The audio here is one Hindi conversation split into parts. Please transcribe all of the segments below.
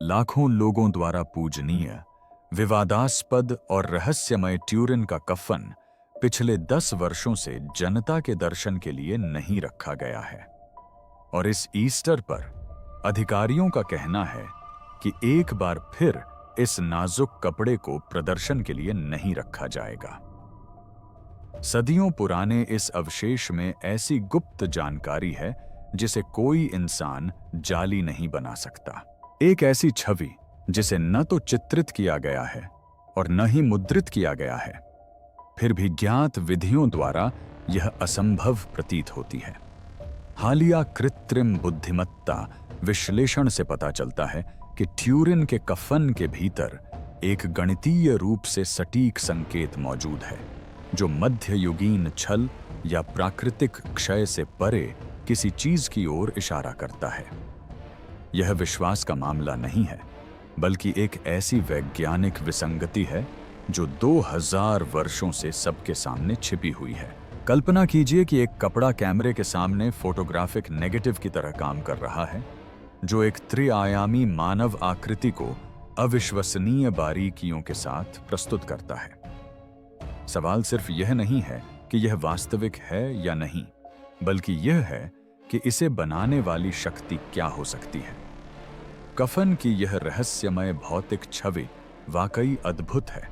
लाखों लोगों द्वारा पूजनीय, विवादास्पद और रहस्यमय ट्यूरिन का कफन पिछले 10 वर्षों से जनता के दर्शन के लिए नहीं रखा गया है। और इस ईस्टर पर अधिकारियों का कहना है कि एक बार फिर इस नाजुक कपड़े को प्रदर्शन के लिए नहीं रखा जाएगा। सदियों पुराने इस अवशेष में ऐसी गुप्त जानकारी है जिसे कोई इंसान जाली नहीं बना सकता। एक ऐसी छवि जिसे न तो चित्रित किया गया है और न ही मुद्रित किया गया है, फिर भी ज्ञात विधियों द्वारा यह असंभव प्रतीत होती है। हालिया कृत्रिम बुद्धिमत्ता विश्लेषण से पता चलता है कि ट्यूरिन के कफन के भीतर एक गणितीय रूप से सटीक संकेत मौजूद है, जो मध्ययुगीन छल या प्राकृतिक क्षय से परे किसी चीज की ओर इशारा करता है। यह विश्वास का मामला नहीं है, बल्कि एक ऐसी वैज्ञानिक विसंगति है जो 2000 वर्षों से सबके सामने छिपी हुई है। कल्पना कीजिए कि एक कपड़ा कैमरे के सामने फोटोग्राफिक नेगेटिव की तरह काम कर रहा है, जो एक त्रिआयामी मानव आकृति को अविश्वसनीय बारीकियों के साथ प्रस्तुत करता है। सवाल सिर्फ यह नहीं है कि यह वास्तविक है या नहीं, बल्कि यह है कि इसे बनाने वाली शक्ति क्या हो सकती है। कफन की यह रहस्यमय भौतिक छवि वाकई अद्भुत है।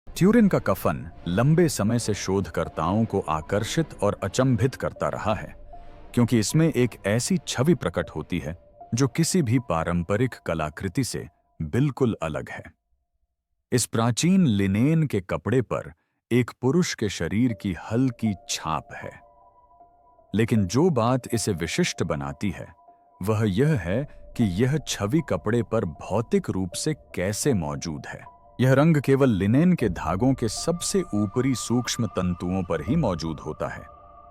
ट्यूरिन का कफन लंबे समय से शोधकर्ताओं को आकर्षित और अचंभित करता रहा है, क्योंकि इसमें एक ऐसी छवि प्रकट होती है जो किसी भी पारंपरिक कलाकृति से बिल्कुल अलग है। इस प्राचीन लिनेन के कपड़े पर एक पुरुष के शरीर की हल्की छाप है, लेकिन जो बात इसे विशिष्ट बनाती है वह यह है कि यह छवि कपड़े पर भौतिक रूप से कैसे मौजूद है। यह रंग केवल लिनेन के धागों के सबसे ऊपरी सूक्ष्म तंतुओं पर ही मौजूद होता है,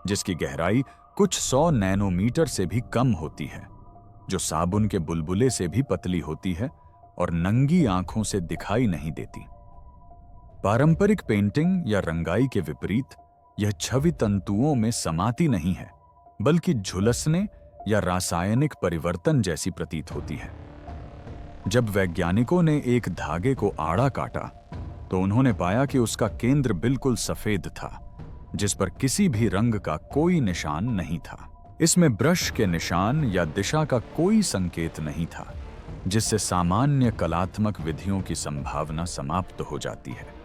जिसकी गहराई कुछ 100 नैनोमीटर से भी कम होती है, जो साबुन के बुलबुले से भी पतली होती है और नंगी आंखों से दिखाई नहीं देती। पारंपरिक पेंटिंग या रंगाई के विपरीत यह छवि तंतुओं में समाती नहीं है, बल्कि झुलसने या रासायनिक परिवर्तन जैसी प्रतीत होती है। जब वैज्ञानिकों ने एक धागे को आड़ा काटा तो उन्होंने पाया कि उसका केंद्र बिल्कुल सफेद था, जिस पर किसी भी रंग का कोई निशान नहीं था। इसमें ब्रश के निशान या दिशा का कोई संकेत नहीं था, जिससे सामान्य कलात्मक विधियों की संभावना समाप्त हो जाती है।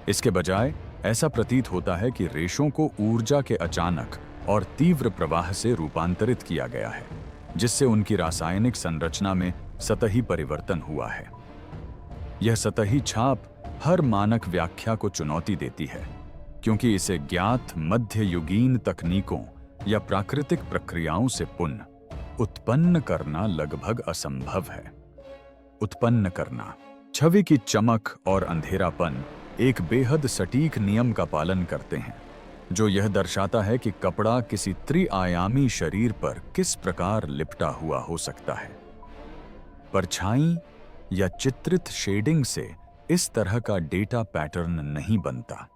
इसके बजाय ऐसा प्रतीत होता है कि रेशों को ऊर्जा के अचानक और तीव्र प्रवाह से रूपांतरित किया गया है, जिससे उनकी रासायनिक संरचना में सतही परिवर्तन हुआ है। यह सतही छाप हर मानक व्याख्या को चुनौती देती है, क्योंकि इसे ज्ञात मध्ययुगीन तकनीकों या प्राकृतिक प्रक्रियाओं से पुनः उत्पन्न करना लगभग असंभव है। उत्पन्न करना। छवि की चमक और अंधेरापन एक बेहद सटीक नियम का पालन करते हैं, जो यह दर्शाता है कि कपड़ा किसी त्रिआयामी शरीर पर किस प्रकार लिपटा हुआ हो सकता है। परछाई या चित्रित शेडिंग से इस तरह का डेटा पैटर्न नहीं बनता।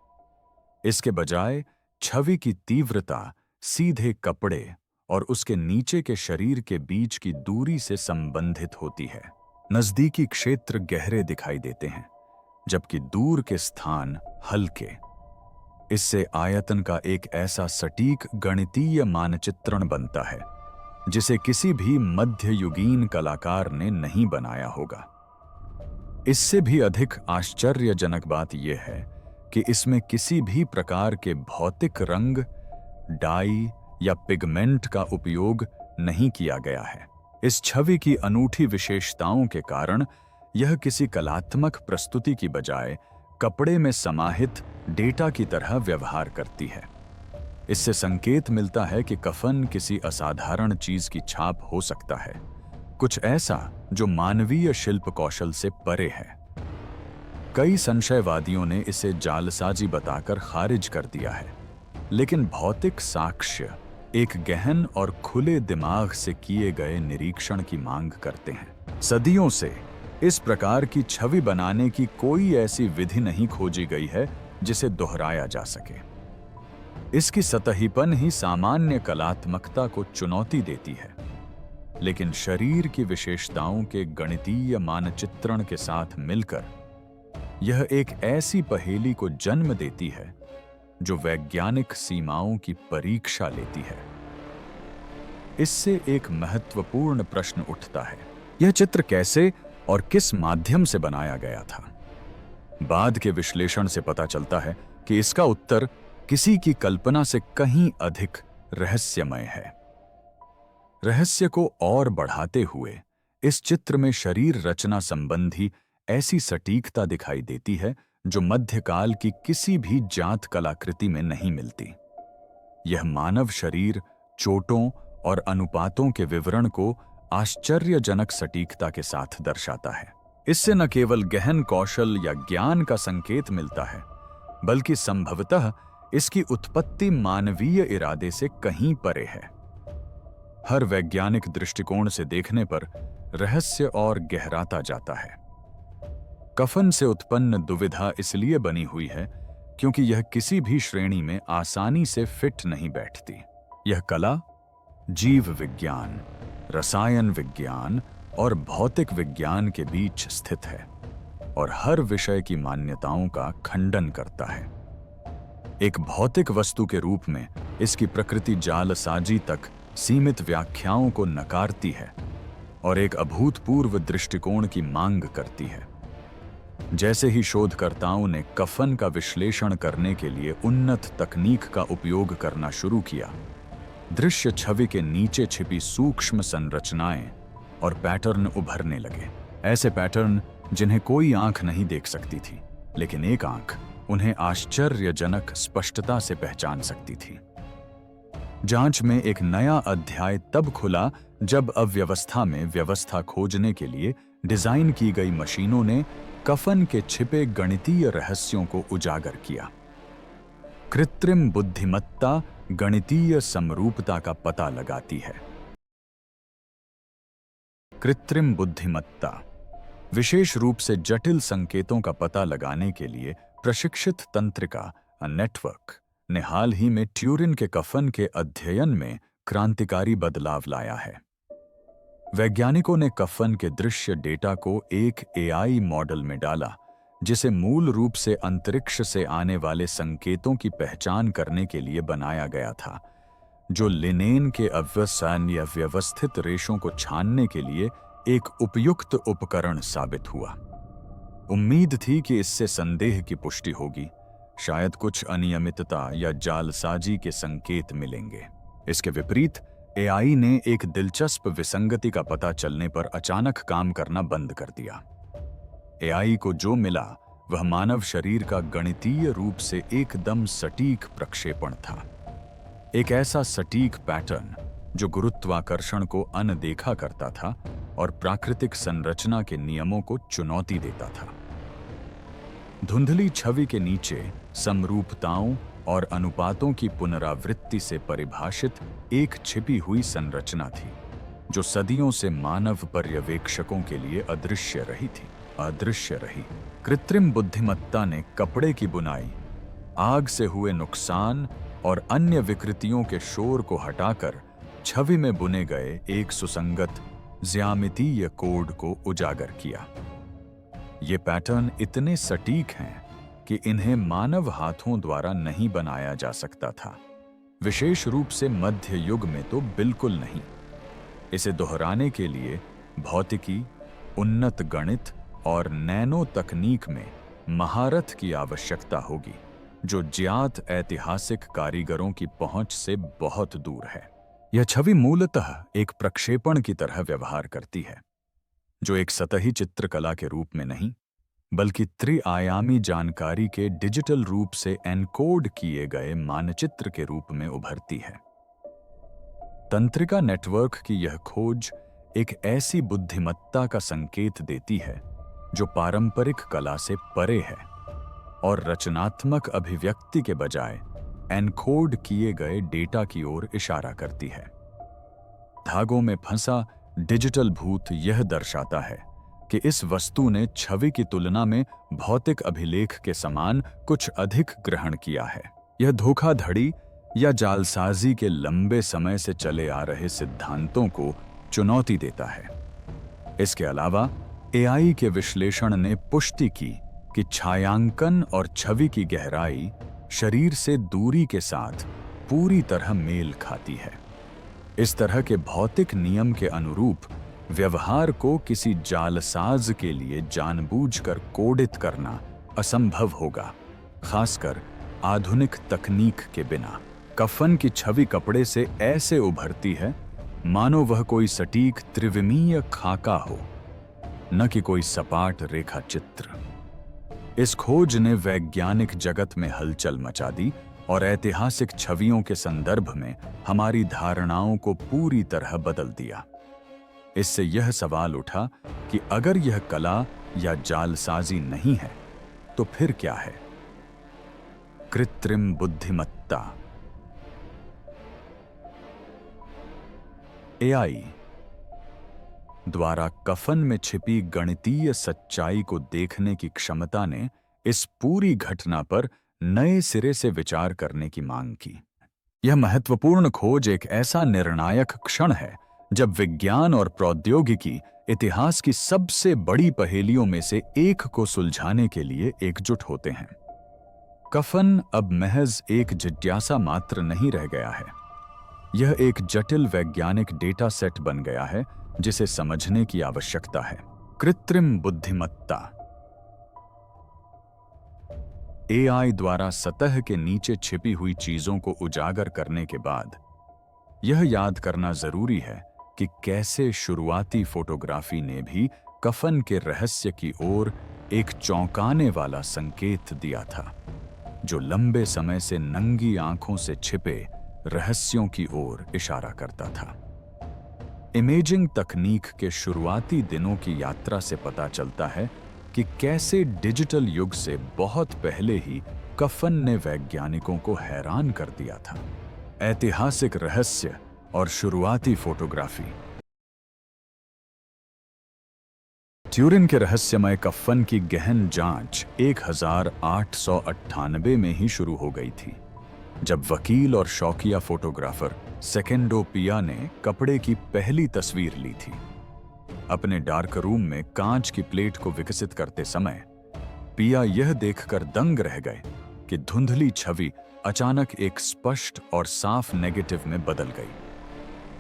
इसके बजाय छवि की तीव्रता सीधे कपड़े और उसके नीचे के शरीर के बीच की दूरी से संबंधित होती है। नजदीकी क्षेत्र गहरे दिखाई देते हैं, जबकि दूर के स्थान हल्के। इससे आयतन का एक ऐसा सटीक गणितीय मानचित्रण बनता है जिसे किसी भी मध्ययुगीन कलाकार ने नहीं बनाया होगा। इससे भी अधिक आश्चर्यजनक बात यह है कि इसमें किसी भी प्रकार के भौतिक रंग, डाई या पिगमेंट का उपयोग नहीं किया गया है। इस छवि की अनूठी विशेषताओं के कारण यह किसी कलात्मक प्रस्तुति की बजाय कपड़े में समाहित डेटा की तरह व्यवहार करती है। इससे संकेत मिलता है कि कफन किसी असाधारण चीज की छाप हो सकता है, कुछ ऐसा जो मानवीय शिल्प कौशल से परे है। कई संशयवादियों ने इसे जालसाजी बताकर खारिज कर दिया है, लेकिन भौतिक साक्ष्य एक गहन और खुले दिमाग से किए गए निरीक्षण की मांग करते हैं। सदियों से इस प्रकार की छवि बनाने की कोई ऐसी विधि नहीं खोजी गई है जिसे दोहराया जा सके। इसकी सतहीपन ही सामान्य कलात्मकता को चुनौती देती है, लेकिन शरीर की विशेषताओं के गणितीय मानचित्रण के साथ मिलकर यह एक ऐसी पहेली को जन्म देती है जो वैज्ञानिक सीमाओं की परीक्षा लेती है। इससे एक महत्वपूर्ण प्रश्न उठता है, यह चित्र कैसे और किस माध्यम से बनाया गया था? बाद के विश्लेषण से पता चलता है कि इसका उत्तर किसी की कल्पना से कहीं अधिक रहस्यमय है। रहस्य को और बढ़ाते हुए इस चित्र में शरीर रचना संबंधी ऐसी सटीकता दिखाई देती है जो मध्यकाल की किसी भी जात कलाकृति में नहीं मिलती। यह मानव शरीर चोटों और अनुपातों के विवरण को आश्चर्यजनक सटीकता के साथ दर्शाता है। इससे न केवल गहन कौशल या ज्ञान का संकेत मिलता है, बल्कि संभवतः इसकी उत्पत्ति मानवीय इरादे से कहीं परे है। हर वैज्ञानिक दृष्टिकोण से देखने पर रहस्य और गहराता जाता है। कफन से उत्पन्न दुविधा इसलिए बनी हुई है क्योंकि यह किसी भी श्रेणी में आसानी से फिट नहीं बैठती। यह कला जीव विज्ञान, रसायन विज्ञान और भौतिक विज्ञान के बीच स्थित है और हर विषय की मान्यताओं का खंडन करता है। एक भौतिक वस्तु के रूप में इसकी प्रकृति जालसाजी तक सीमित व्याख्याओं को नकारती है और एक अभूतपूर्व दृष्टिकोण की मांग करती है। जैसे ही शोधकर्ताओं ने कफन का विश्लेषण करने के लिए उन्नत तकनीक का उपयोग करना शुरू किया, दृश्य छवि के नीचे छिपी सूक्ष्म संरचनाएं और पैटर्न उभरने लगे। ऐसे पैटर्न जिन्हें कोई आंख नहीं देख सकती थी, लेकिन एक आंख उन्हें आश्चर्यजनक स्पष्टता से पहचान सकती थी। जांच में एक नया अध्याय तब खुला जब अव्यवस्था में व्यवस्था खोजने के लिए डिजाइन की गई मशीनों ने कफन के छिपे गणितीय रहस्यों को उजागर किया। कृत्रिम बुद्धिमत्ता गणितीय समरूपता का पता लगाती है। कृत्रिम बुद्धिमत्ता विशेष रूप से जटिल संकेतों का पता लगाने के लिए प्रशिक्षित तंत्रिका नेटवर्क ने हाल ही में ट्यूरिन के कफन के अध्ययन में क्रांतिकारी बदलाव लाया है। वैज्ञानिकों ने कफन के दृश्य डेटा को एक एआई मॉडल में डाला, जिसे मूल रूप से अंतरिक्ष से आने वाले संकेतों की पहचान करने के लिए बनाया गया था, जो लिनेन के अव्यसन या व्यवस्थित रेशों को छानने के लिए एक उपयुक्त उपकरण साबित हुआ। उम्मीद थी कि इससे संदेह की पुष्टि होगी, शायद कुछ अनियमितता या जालसाजी के संकेत मिलेंगे। इसके विपरीत एआई ने एक दिलचस्प विसंगति का पता चलने पर अचानक काम करना बंद कर दिया। एआई को जो मिला वह मानव शरीर का गणितीय रूप से एकदम सटीक प्रक्षेपण था। एक ऐसा सटीक पैटर्न जो गुरुत्वाकर्षण को अनदेखा करता था और प्राकृतिक संरचना के नियमों को चुनौती देता था। धुंधली छवि के नीचे समरूपताओं और अनुपातों की पुनरावृत्ति से परिभाषित एक छिपी हुई संरचना थी, जो सदियों से मानव पर्यवेक्षकों के लिए अदृश्य रही। कृत्रिम बुद्धिमत्ता ने कपड़े की बुनाई, आग से हुए नुकसान और अन्य विकृतियों के शोर को हटाकर छवि में बुने गए एक सुसंगत ज्यामितीय कोड को उजागर किया। ये पैटर्न इतने सटीक हैं कि इन्हें मानव हाथों द्वारा नहीं बनाया जा सकता था, विशेष रूप से मध्य युग में तो बिल्कुल नहीं। इसे दोहराने के लिए भौतिकी, उन्नत गणित और नैनो तकनीक में महारत की आवश्यकता होगी, जो ज्ञात ऐतिहासिक कारीगरों की पहुंच से बहुत दूर है। यह छवि मूलतः एक प्रक्षेपण की तरह व्यवहार करती है, जो एक सतही चित्रकला के रूप में नहीं, बल्कि त्रिआयामी जानकारी के डिजिटल रूप से एनकोड किए गए मानचित्र के रूप में उभरती है। तंत्रिका नेटवर्क की यह खोज एक ऐसी बुद्धिमत्ता का संकेत देती है जो पारंपरिक कला से परे है और रचनात्मक अभिव्यक्ति के बजाय एनकोड किए गए डेटा की ओर इशारा करती है। धागों में फंसा डिजिटल भूत यह दर्शाता है कि इस वस्तु ने छवि की तुलना में भौतिक अभिलेख के समान कुछ अधिक ग्रहण किया है। यह धोखाधड़ी या जालसाजी के लंबे समय से चले आ रहे सिद्धांतों को चुनौती देता है। इसके अलावा एआई के विश्लेषण ने पुष्टि की कि छायांकन और छवि की गहराई शरीर से दूरी के साथ पूरी तरह मेल खाती है। इस तरह के भौतिक नियम के अनुरूप व्यवहार को किसी जालसाज के लिए जानबूझकर कोडित करना असंभव होगा, खासकर आधुनिक तकनीक के बिना। कफन की छवि कपड़े से ऐसे उभरती है मानो वह कोई सटीक त्रिविमीय खाका हो, न कि कोई सपाट रेखा चित्र। इस खोज ने वैज्ञानिक जगत में हलचल मचा दी और ऐतिहासिक छवियों के संदर्भ में हमारी धारणाओं को पूरी तरह बदल दिया। इससे यह सवाल उठा कि अगर यह कला या जालसाजी नहीं है तो फिर क्या है? कृत्रिम बुद्धिमत्ता। एआई द्वारा कफन में छिपी गणितीय सच्चाई को देखने की क्षमता ने इस पूरी घटना पर नए सिरे से विचार करने की मांग की। यह महत्वपूर्ण खोज एक ऐसा निर्णायक क्षण है जब विज्ञान और प्रौद्योगिकी इतिहास की सबसे बड़ी पहेलियों में से एक को सुलझाने के लिए एकजुट होते हैं। कफन अब महज एक जिज्ञासा मात्र नहीं रह गया है। यह एक जटिल वैज्ञानिक डेटा सेट बन गया है जिसे समझने की आवश्यकता है। कृत्रिम बुद्धिमत्ता। एआई द्वारा सतह के नीचे छिपी हुई चीजों को उजागर करने के बाद यह याद करना जरूरी है कि कैसे शुरुआती फोटोग्राफी ने भी कफन के रहस्य की ओर एक चौंकाने वाला संकेत दिया था, जो लंबे समय से नंगी आंखों से छिपे रहस्यों की ओर इशारा करता था। इमेजिंग तकनीक के शुरुआती दिनों की यात्रा से पता चलता है कि कैसे डिजिटल युग से बहुत पहले ही कफन ने वैज्ञानिकों को हैरान कर दिया था। ऐतिहासिक रहस्य और शुरुआती फोटोग्राफी। ट्यूरिन के रहस्यमय कफन की गहन जांच 1898 में ही शुरू हो गई थी, जब वकील और शौकिया फोटोग्राफर सेकेंडो पिया ने कपड़े की पहली तस्वीर ली थी। अपने डार्क रूम में कांच की प्लेट को विकसित करते समय पिया यह देखकर दंग रह गए कि धुंधली छवि अचानक एक स्पष्ट और साफ नेगेटिव में बदल गई।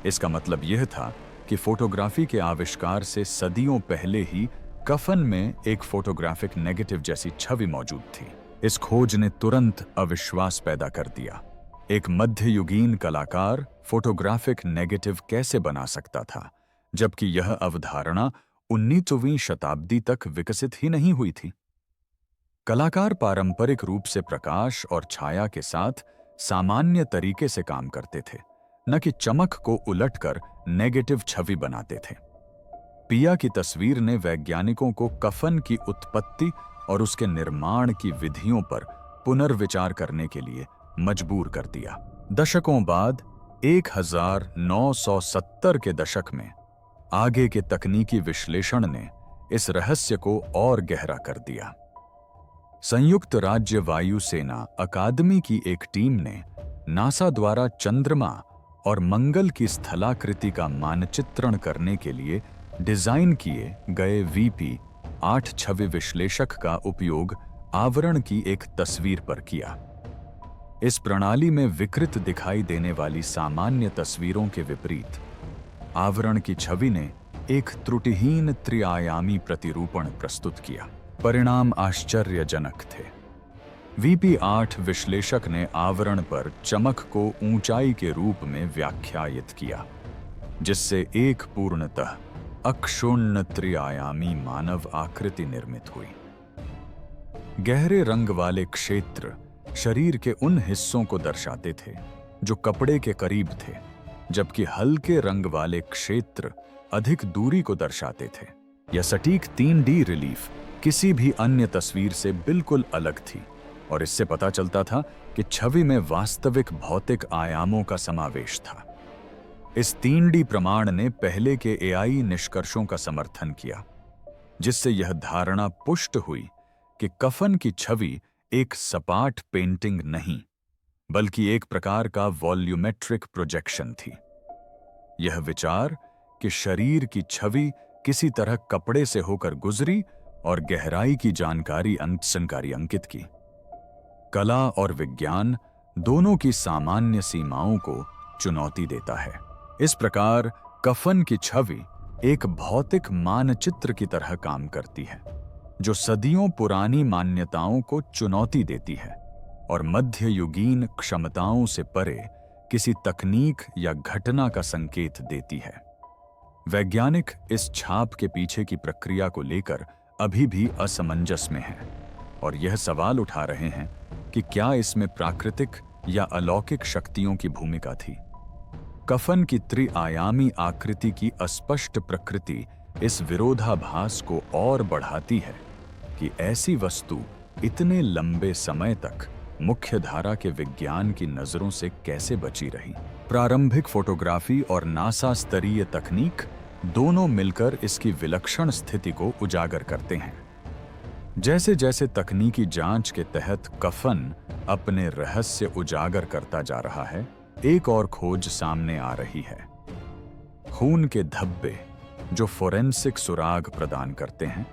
इसका मतलब यह था कि फोटोग्राफी के आविष्कार से सदियों पहले ही कफन में एक फोटोग्राफिक नेगेटिव जैसी छवि मौजूद थी। इस खोज ने तुरंत अविश्वास पैदा कर दिया। एक मध्ययुगीन कलाकार फोटोग्राफिक नेगेटिव कैसे बना सकता था, जबकि यह अवधारणा 19वीं शताब्दी तक विकसित ही नहीं हुई थी। कलाकार पारंपरिक रूप से प्रकाश और छाया के साथ सामान्य तरीके से काम करते थे, न कि चमक को उलटकर नेगेटिव छवि बनाते थे। पिया की तस्वीर ने वैज्ञानिकों को कफन की उत्पत्ति और उसके निर्माण की विधियों पर पुनर्विचार करने के लिए मजबूर कर दिया। दशकों बाद 1970 के दशक में आगे के तकनीकी विश्लेषण ने इस रहस्य को और गहरा कर दिया। संयुक्त राज्य वायु सेना अकादमी की एक टीम ने नासा द्वारा चंद्रमा और मंगल की स्थलाकृति का मानचित्रण करने के लिए डिजाइन किए गए VP-8 छवि विश्लेषक का उपयोग आवरण की एक तस्वीर पर किया। इस प्रणाली में विकृत दिखाई देने वाली सामान्य तस्वीरों के विपरीत आवरण की छवि ने एक त्रुटिहीन त्रिआयामी प्रतिरूपण प्रस्तुत किया। परिणाम आश्चर्यजनक थे। VP-8 विश्लेषक ने आवरण पर चमक को ऊंचाई के रूप में व्याख्यायित किया, जिससे एक पूर्णतः अक्षुण्ण त्रिआयामी मानव आकृति निर्मित हुई। गहरे रंग वाले क्षेत्र शरीर के उन हिस्सों को दर्शाते थे जो कपड़े के करीब थे, जबकि हल्के रंग वाले क्षेत्र अधिक दूरी को दर्शाते थे। यह सटीक 3D रिलीफ किसी भी अन्य तस्वीर से बिल्कुल अलग थी और इससे पता चलता था कि छवि में वास्तविक भौतिक आयामों का समावेश था। इस 3D प्रमाण ने पहले के AI निष्कर्षों का समर्थन किया, जिससे यह धारणा पुष्ट हुई कि कफन की छवि एक सपाट पेंटिंग नहीं, बल्कि एक प्रकार का वॉल्यूमेट्रिक प्रोजेक्शन थी। यह विचार कि शरीर की छवि किसी तरह कपड़े से होकर गुजरी और गहराई की जानकारी अंकित की। कला और विज्ञान दोनों की सामान्य सीमाओं को चुनौती देता है। इस प्रकार कफन की छवि एक भौतिक मानचित्र की तरह काम करती है, जो सदियों पुरानी मान्यताओं को चुनौती देती है और मध्ययुगीन क्षमताओं से परे किसी तकनीक या घटना का संकेत देती है। वैज्ञानिक इस छाप के पीछे की प्रक्रिया को लेकर अभी भी असमंजस में हैं और यह सवाल उठा रहे हैं कि क्या इसमें प्राकृतिक या अलौकिक शक्तियों की भूमिका थी। कफन की त्रिआयामी आकृति की अस्पष्ट प्रकृति इस विरोधाभास को और बढ़ाती है कि ऐसी वस्तु इतने लंबे समय तक मुख्यधारा के विज्ञान की नजरों से कैसे बची रही। प्रारंभिक फोटोग्राफी और नासा स्तरीय तकनीक दोनों मिलकर इसकी विलक्षण स्थिति को उजागर करते हैं। जैसे जैसे तकनीकी जांच के तहत कफन अपने रहस्य उजागर करता जा रहा है, एक और खोज सामने आ रही है। खून के धब्बे जो फोरेंसिक सुराग प्रदान करते हैं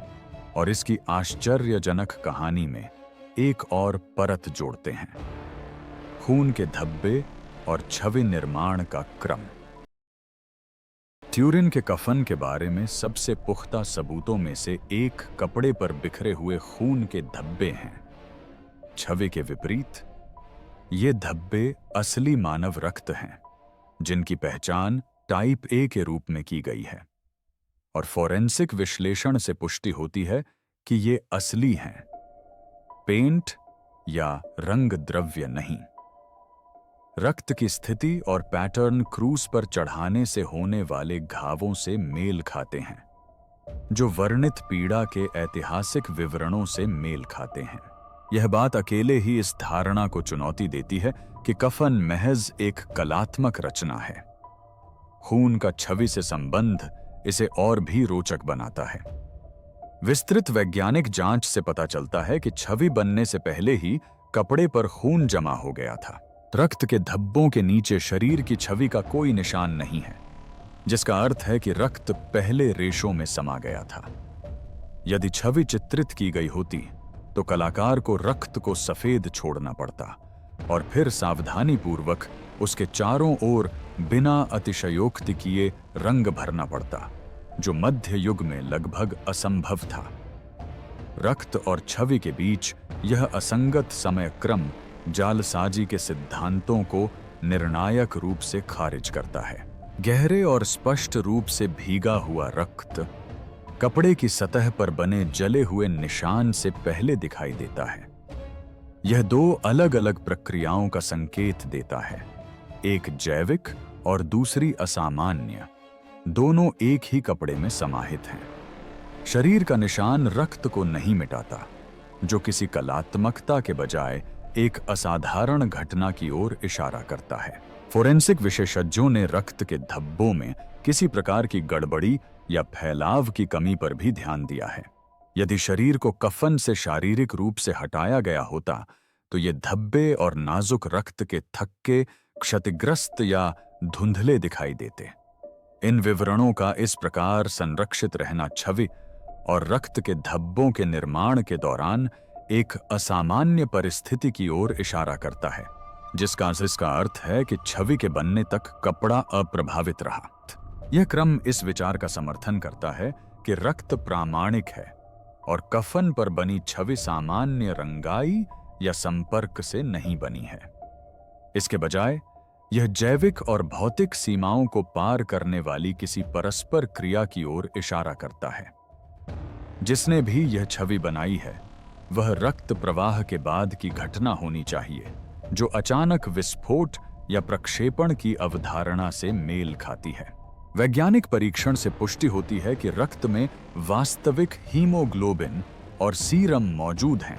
और इसकी आश्चर्यजनक कहानी में एक और परत जोड़ते हैं। खून के धब्बे और छवि निर्माण का क्रम। ट्यूरिन के कफन के बारे में सबसे पुख्ता सबूतों में से एक कपड़े पर बिखरे हुए खून के धब्बे हैं। छवि के विपरीत, ये धब्बे असली मानव रक्त हैं, जिनकी पहचान टाइप ए के रूप में की गई है और फोरेंसिक विश्लेषण से पुष्टि होती है कि ये असली हैं, पेंट या रंग द्रव्य नहीं। रक्त की स्थिति और पैटर्न क्रूस पर चढ़ाने से होने वाले घावों से मेल खाते हैं, जो वर्णित पीड़ा के ऐतिहासिक विवरणों से मेल खाते हैं। यह बात अकेले ही इस धारणा को चुनौती देती है कि कफन महज एक कलात्मक रचना है। खून का छवि से संबंध इसे और भी रोचक बनाता है। विस्तृत वैज्ञानिक जांच से पता चलता है कि छवि बनने से पहले ही कपड़े पर खून जमा हो गया था। रक्त के धब्बों के नीचे शरीर की छवि का कोई निशान नहीं है, जिसका अर्थ है कि रक्त पहले रेशों में समा गया था। यदि छवि चित्रित की गई होती तो कलाकार को रक्त को सफेद छोड़ना पड़ता और फिर सावधानीपूर्वक उसके चारों ओर बिना अतिशयोक्ति किए रंग भरना पड़ता, जो मध्य युग में लगभग असंभव था। रक्त और छवि के बीच यह असंगत समय क्रम जालसाजी के सिद्धांतों को निर्णायक रूप से खारिज करता है। गहरे और स्पष्ट रूप से भीगा हुआ रक्त कपड़े की सतह पर बने जले हुए निशान से पहले दिखाई देता है। यह दो अलग अलग प्रक्रियाओं का संकेत देता है, एक जैविक और दूसरी असामान्य। दोनों एक ही कपड़े में समाहित हैं। शरीर का निशान रक्त को नहीं मिटाता, जो किसी कलात्मकता के बजाय एक असाधारण घटना की ओर इशारा करता है। फोरेंसिक विशेषज्ञों ने रक्त के धब्बों में किसी प्रकार की गड़बड़ी या फैलाव की कमी पर भी ध्यान दिया है। यदि शरीर को कफन से शारीरिक रूप से हटाया गया होता तो ये धब्बे और नाजुक रक्त के थक्के क्षतिग्रस्त या धुंधले दिखाई देते। इन विवरणों का इस प्रकार संरक्षित रहना छवि और रक्त के धब्बों के निर्माण के दौरान एक असामान्य परिस्थिति की ओर इशारा करता है, जिसका अर्थ है कि छवि के बनने तक कपड़ा अप्रभावित रहा। यह क्रम इस विचार का समर्थन करता है कि रक्त प्रामाणिक है और कफन पर बनी छवि सामान्य रंगाई या संपर्क से नहीं बनी है। इसके बजाय यह जैविक और भौतिक सीमाओं को पार करने वाली किसी परस्पर क्रिया की ओर इशारा करता है। जिसने भी यह छवि बनाई है वह रक्त प्रवाह के बाद की घटना होनी चाहिए, जो अचानक विस्फोट या प्रक्षेपण की अवधारणा से मेल खाती है। वैज्ञानिक परीक्षण से पुष्टि होती है कि रक्त में वास्तविक हीमोग्लोबिन और सीरम मौजूद हैं,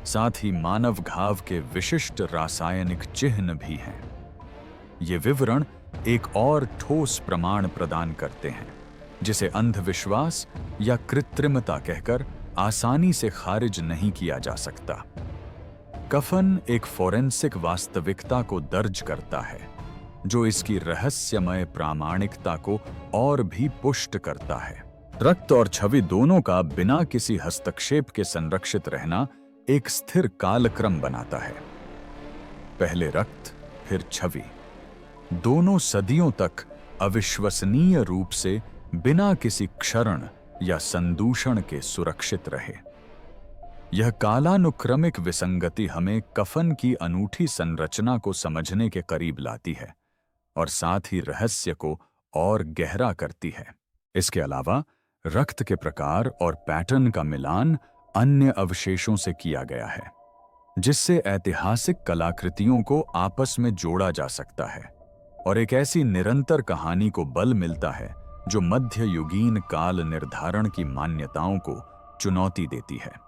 साथ ही मानव घाव के विशिष्ट रासायनिक चिन्ह भी हैं। ये विवरण एक और ठोस प्रमाण प्रदान करते हैं, जिसे अंधविश्वास या कृत्रिमता कहकर आसानी से खारिज नहीं किया जा सकता। कफन एक फोरेंसिक वास्तविकता को दर्ज करता है जो इसकी रहस्यमय प्रामाणिकता को और भी पुष्ट करता है। रक्त और छवि दोनों का बिना किसी हस्तक्षेप के संरक्षित रहना एक स्थिर कालक्रम बनाता है। पहले रक्त, फिर छवि, दोनों सदियों तक अविश्वसनीय रूप से बिना किसी क्षरण या संदूषण के सुरक्षित रहे। यह कालानुक्रमिक विसंगति हमें कफन की अनूठी संरचना को समझने के करीब लाती है और साथ ही रहस्य को और गहरा करती है। इसके अलावा रक्त के प्रकार और पैटर्न का मिलान अन्य अवशेषों से किया गया है, जिससे ऐतिहासिक कलाकृतियों को आपस में जोड़ा जा सकता है और एक ऐसी निरंतर कहानी को बल मिलता है जो मध्ययुगीन काल निर्धारण की मान्यताओं को चुनौती देती है।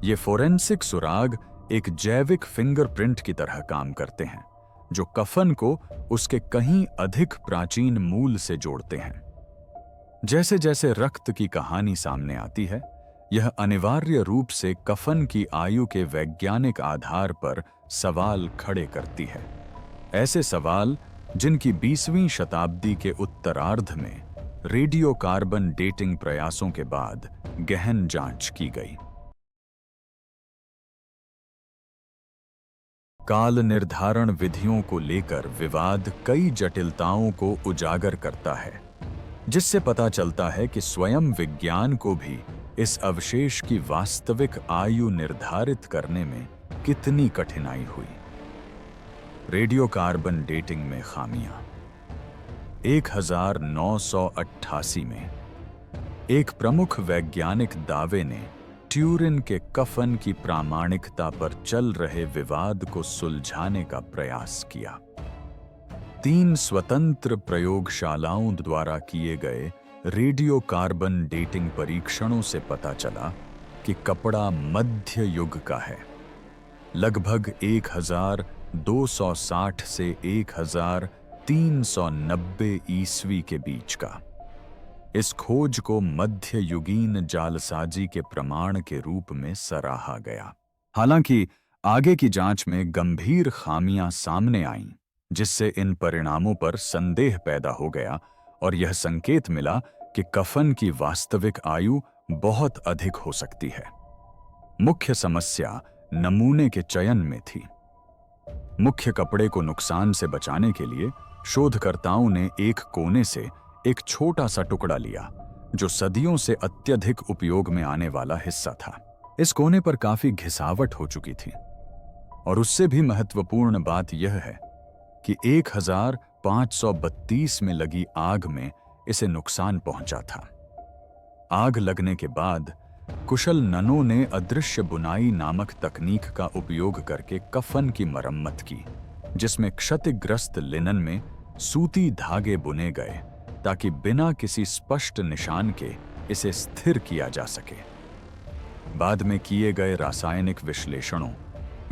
ये फोरेंसिक सुराग एक जैविक फिंगरप्रिंट की तरह काम करते हैं जो कफन को उसके कहीं अधिक प्राचीन मूल से जोड़ते हैं। जैसे जैसे रक्त की कहानी सामने आती है, यह अनिवार्य रूप से कफन की आयु के वैज्ञानिक आधार पर सवाल खड़े करती है। ऐसे सवाल जिनकी 20वीं शताब्दी के उत्तरार्ध में रेडियोकार्बन डेटिंग प्रयासों के बाद गहन जांच की गई। काल निर्धारण विधियों को लेकर विवाद कई जटिलताओं को उजागर करता है, जिससे पता चलता है कि स्वयं विज्ञान को भी इस अवशेष की वास्तविक आयु निर्धारित करने में कितनी कठिनाई हुई। रेडियोकार्बन डेटिंग में खामियां। 1988 में एक प्रमुख वैज्ञानिक दावे ने ट्यूरिन के कफन की प्रामाणिकता पर चल रहे विवाद को सुलझाने का प्रयास किया। 3 स्वतंत्र प्रयोगशालाओं द्वारा किए गए रेडियोकार्बन डेटिंग परीक्षणों से पता चला कि कपड़ा मध्य युग का है, लगभग 1260 से 1390 ईस्वी के बीच का। इस खोज को मध्ययुगीन जालसाजी के प्रमाण के रूप में सराहा गया। हालांकि आगे की जांच में गंभीर खामियां सामने आईं, जिससे इन परिणामों पर संदेह पैदा हो गया और यह संकेत मिला कि कफन की वास्तविक आयु बहुत अधिक हो सकती है। मुख्य समस्या नमूने के चयन में थी। मुख्य कपड़े को नुकसान से बचाने के लिए शोधकर्ताओं ने एक कोने से एक छोटा सा टुकड़ा लिया जो सदियों से अत्यधिक उपयोग में आने वाला हिस्सा था। इस कोने पर काफी घिसावट हो चुकी थी और उससे भी महत्वपूर्ण बात यह है कि 1532 में लगी आग में इसे नुकसान पहुंचा था। आग लगने के बाद कुशल ननों ने अदृश्य बुनाई नामक तकनीक का उपयोग करके कफन की मरम्मत की, जिसमें क्षतिग्रस्त लिनन में सूती धागे बुने गए ताकि बिना किसी स्पष्ट निशान के इसे स्थिर किया जा सके। बाद में किए गए रासायनिक विश्लेषणों,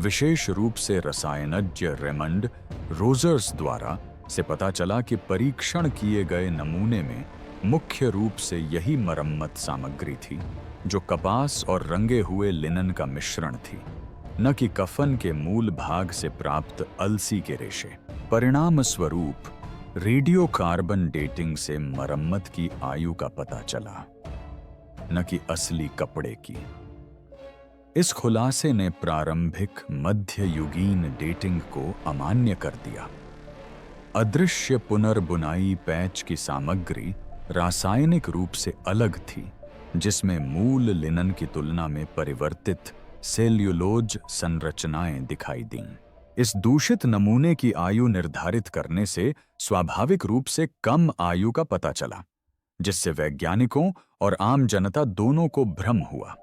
विशेष रूप से रसायनज्ञ रेमंड रोजर्स द्वारा से पता चला कि परीक्षण किए गए नमूने में मुख्य रूप से यही मरम्मत सामग्री थी जो कपास और रंगे हुए लिनन का मिश्रण थी, न कि कफन के मूल भाग से प्राप्त अलसी के रेशे। परिणाम स्वरूप रेडियोकार्बन डेटिंग से मरम्मत की आयु का पता चला, न कि असली कपड़े की। इस खुलासे ने प्रारंभिक मध्ययुगीन डेटिंग को अमान्य कर दिया। अदृश्य पुनर्बुनाई पैच की सामग्री रासायनिक रूप से अलग थी, जिसमें मूल लिनन की तुलना में परिवर्तित सेल्यूलोज संरचनाएं दिखाई दीं। इस दूषित नमूने की आयु निर्धारित करने से स्वाभाविक रूप से कम आयु का पता चला, जिससे वैज्ञानिकों और आम जनता दोनों को भ्रम हुआ।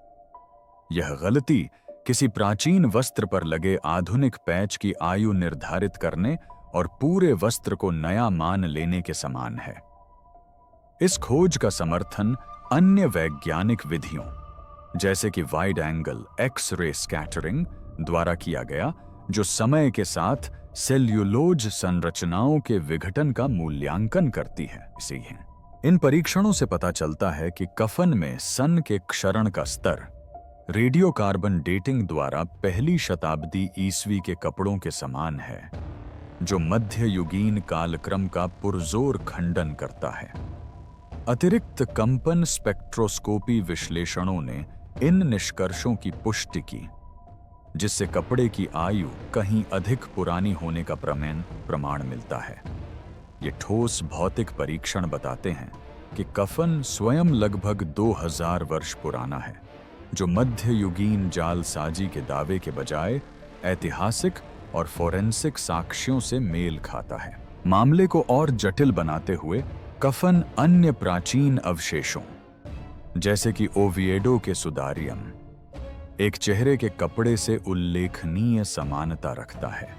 यह गलती किसी प्राचीन वस्त्र पर लगे आधुनिक पैच की आयु निर्धारित करने और पूरे वस्त्र को नया मान लेने के समान है। इस खोज का समर्थन अन्य वैज्ञानिक विधियों, जैसे कि वाइड एंगल एक्स-रे स्कैटरिंग द्वारा किया गया, जो समय के साथ सेल्यूलोज संरचनाओं के विघटन का मूल्यांकन करती है। इसी है इन परीक्षणों से पता चलता है कि कफन में सन के क्षरण का स्तर रेडियोकार्बन डेटिंग द्वारा पहली शताब्दी ईस्वी के कपड़ों के समान है, जो मध्ययुगीन कालक्रम का पुरजोर खंडन करता है। अतिरिक्त कंपन स्पेक्ट्रोस्कोपी विश्लेषणों ने इन निष्कर्षों की पुष्टि की, जिससे कपड़े की आयु कहीं अधिक पुरानी होने का प्रमाण मिलता है। ये ठोस भौतिक परीक्षण बताते हैं कि कफन स्वयं लगभग 2000 वर्ष पुराना है, जो मध्ययुगीन जालसाजी के दावे के बजाय ऐतिहासिक और फोरेंसिक साक्ष्यों से मेल खाता है। मामले को और जटिल बनाते हुए कफन अन्य प्राचीन अवशेषों, जैसे कि ओविएडो के सुदारियम, एक चेहरे के कपड़े से उल्लेखनीय समानता रखता है,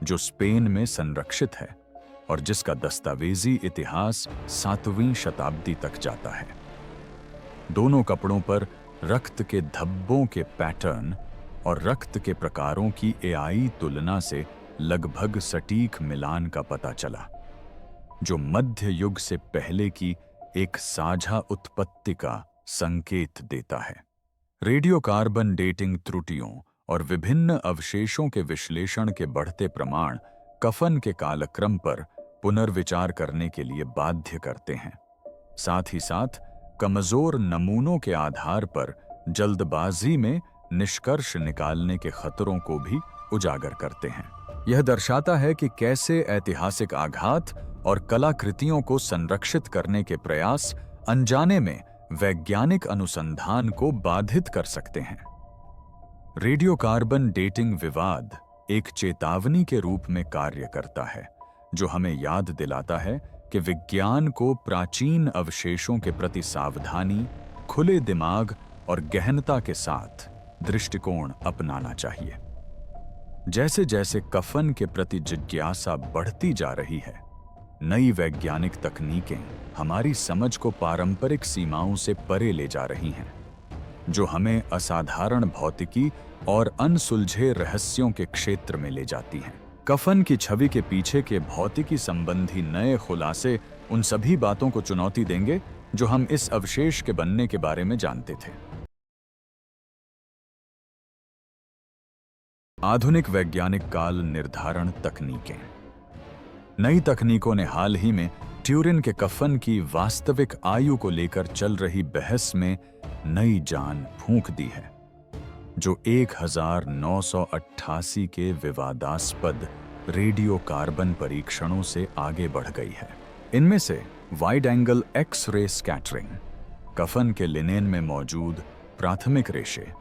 जो स्पेन में संरक्षित है और जिसका दस्तावेजी इतिहास 7वीं शताब्दी तक जाता है। दोनों कपड़ों पर रक्त के धब्बों के पैटर्न और रक्त के प्रकारों की एआई तुलना से लगभग सटीक मिलान का पता चला, जो मध्य युग से पहले की एक साझा उत्पत्ति का संकेत देता है। रेडियोकार्बन डेटिंग त्रुटियों और विभिन्न अवशेषों के विश्लेषण के बढ़ते प्रमाण कफन के कालक्रम पर पुनर्विचार करने के लिए बाध्य करते हैं। साथ ही साथ कमजोर नमूनों के आधार पर जल्दबाजी में निष्कर्ष निकालने के खतरों को भी उजागर करते हैं। यह दर्शाता है कि कैसे ऐतिहासिक आघात और कलाकृतियों को संरक्षित करने के प्रयास अनजाने में वैज्ञानिक अनुसंधान को बाधित कर सकते हैं। रेडियोकार्बन डेटिंग विवाद एक चेतावनी के रूप में कार्य करता है, जो हमें याद दिलाता है कि विज्ञान को प्राचीन अवशेषों के प्रति सावधानी, खुले दिमाग और गहनता के साथ दृष्टिकोण अपनाना चाहिए। जैसे जैसे कफन के प्रति जिज्ञासा बढ़ती जा रही है, नई वैज्ञानिक तकनीकें हमारी समझ को पारंपरिक सीमाओं से परे ले जा रही हैं, जो हमें असाधारण भौतिकी और अनसुलझे रहस्यों के क्षेत्र में ले जाती हैं। कफन की छवि के पीछे के भौतिकी संबंधी नए खुलासे उन सभी बातों को चुनौती देंगे जो हम इस अवशेष के बनने के बारे में जानते थे। आधुनिक वैज्ञानिक काल निर्धारण तकनीकें। नई तकनीकों ने हाल ही में ट्यूरिन के कफन की वास्तविक आयु को लेकर चल रही बहस में नई जान फूंक दी है, जो 1988 के विवादास्पद रेडियोकार्बन परीक्षणों से आगे बढ़ गई है। इनमें से वाइड एंगल एक्स-रे स्कैटरिंग, कफन के लिनेन में मौजूद प्राथमिक रेशे,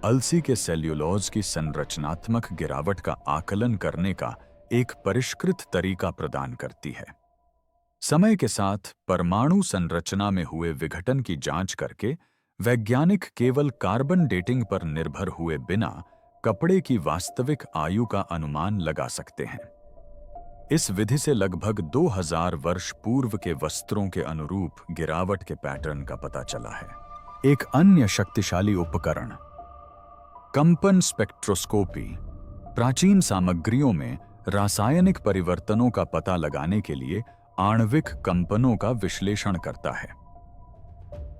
अलसी के सेल्यूलोज की संरचनात्मक गिरावट का आकलन करने का एक परिष्कृत तरीका प्रदान करती है। समय के साथ परमाणु संरचना में हुए विघटन की जांच करके वैज्ञानिक केवल कार्बन डेटिंग पर निर्भर हुए बिना कपड़े की वास्तविक आयु का अनुमान लगा सकते हैं। इस विधि से लगभग 2000 वर्ष पूर्व के वस्त्रों के अनुरूप गिरावट के पैटर्न का पता चला है। एक अन्य शक्तिशाली उपकरण कंपन स्पेक्ट्रोस्कोपी प्राचीन सामग्रियों में रासायनिक परिवर्तनों का पता लगाने के लिए आणविक कंपनों का विश्लेषण करता है।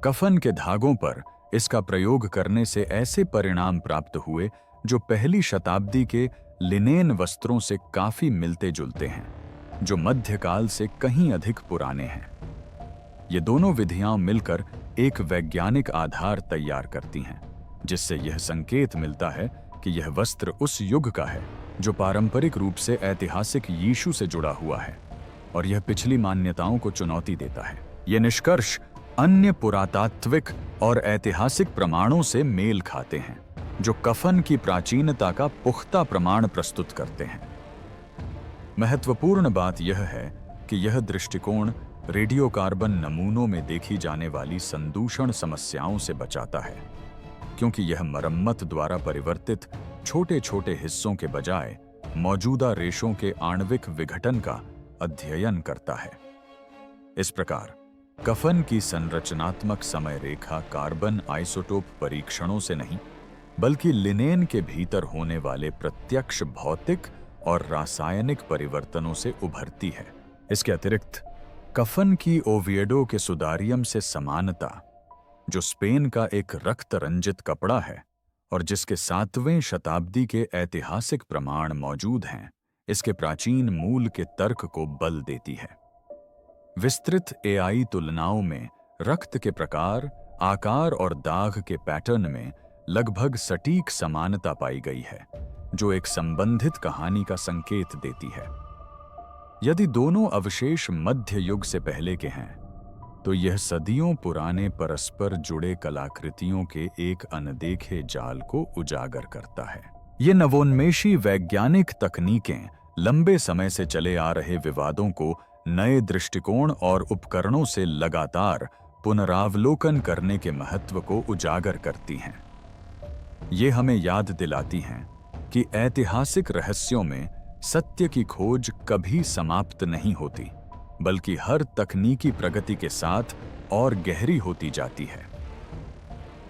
कफन के धागों पर इसका प्रयोग करने से ऐसे परिणाम प्राप्त हुए जो पहली शताब्दी के लिनेन वस्त्रों से काफी मिलते जुलते हैं, जो मध्यकाल से कहीं अधिक पुराने हैं। ये दोनों विधियां मिलकर एक वैज्ञानिक आधार तैयार करती हैं, जिससे यह संकेत मिलता है कि यह वस्त्र उस युग का है जो पारंपरिक रूप से ऐतिहासिक यीशु से जुड़ा हुआ है, और यह पिछली मान्यताओं को चुनौती देता है। ये निष्कर्ष अन्य पुरातात्विक और ऐतिहासिक प्रमाणों से मेल खाते हैं, जो कफन की प्राचीनता का पुख्ता प्रमाण प्रस्तुत करते हैं। महत्वपूर्ण बात यह है कि यह दृष्टिकोण रेडियोकार्बन नमूनों में देखी जाने वाली संदूषण समस्याओं से बचाता है, क्योंकि यह मरम्मत द्वारा परिवर्तित छोटे-छोटे हिस्सों के बजाय मौजूदा रेशों के आणविक विघटन का अध्ययन करता है। इस प्रकार कफन की संरचनात्मक समय रेखा कार्बन आइसोटोप परीक्षणों से नहीं, बल्कि लिनेन के भीतर होने वाले प्रत्यक्ष भौतिक और रासायनिक परिवर्तनों से उभरती है। इसके अतिरिक्त कफन की ओविएडो के सुदारियम से समानता, जो स्पेन का एक रक्त रंजित कपड़ा है और जिसके 7वें शताब्दी के ऐतिहासिक प्रमाण मौजूद हैं, इसके प्राचीन मूल के तर्क को बल देती है। विस्तृत एआई तुलनाओं में रक्त के प्रकार, आकार और दाग के पैटर्न में लगभग सटीक समानता पाई गई है, जो एक संबंधित कहानी का संकेत देती है। यदि दोनों अवशेष मध्य युग से पहले के हैं, तो यह सदियों पुराने परस्पर जुड़े कलाकृतियों के एक अनदेखे जाल को उजागर करता है। ये नवोन्मेषी वैज्ञानिक तकनीकें लंबे समय से चले आ रहे विवादों को नए दृष्टिकोण और उपकरणों से लगातार पुनरावलोकन करने के महत्व को उजागर करती हैं। ये हमें याद दिलाती हैं कि ऐतिहासिक रहस्यों में सत्य की खोज कभी समाप्त नहीं होती, बल्कि हर तकनीकी प्रगति के साथ और गहरी होती जाती है।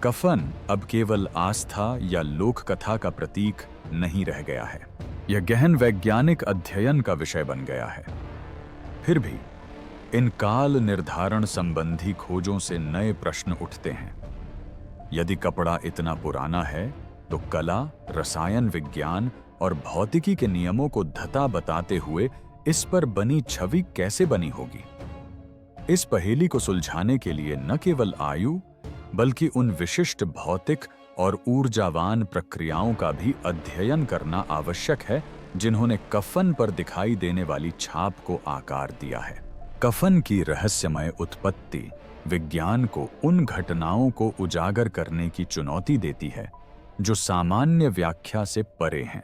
कफन अब केवल आस्था या लोक कथा का प्रतीक नहीं रह गया है, यह गहन वैज्ञानिक अध्ययन का विषय बन गया है। फिर भी इन काल निर्धारण संबंधी खोजों से नए प्रश्न उठते हैं। यदि कपड़ा इतना पुराना है, तो कला, रसायन विज्ञान और भौतिकी के नियमों को धता बताते हुए इस पर बनी छवि कैसे बनी होगी? इस पहेली को सुलझाने के लिए न केवल आयु, बल्कि उन विशिष्ट भौतिक और ऊर्जावान प्रक्रियाओं का भी अध्ययन करना आवश्यक है, जिन्होंने कफन पर दिखाई देने वाली छाप को आकार दिया है। कफन की रहस्यमय उत्पत्ति विज्ञान को उन घटनाओं को उजागर करने की चुनौती देती है जो सामान्य व्याख्या से परे हैं।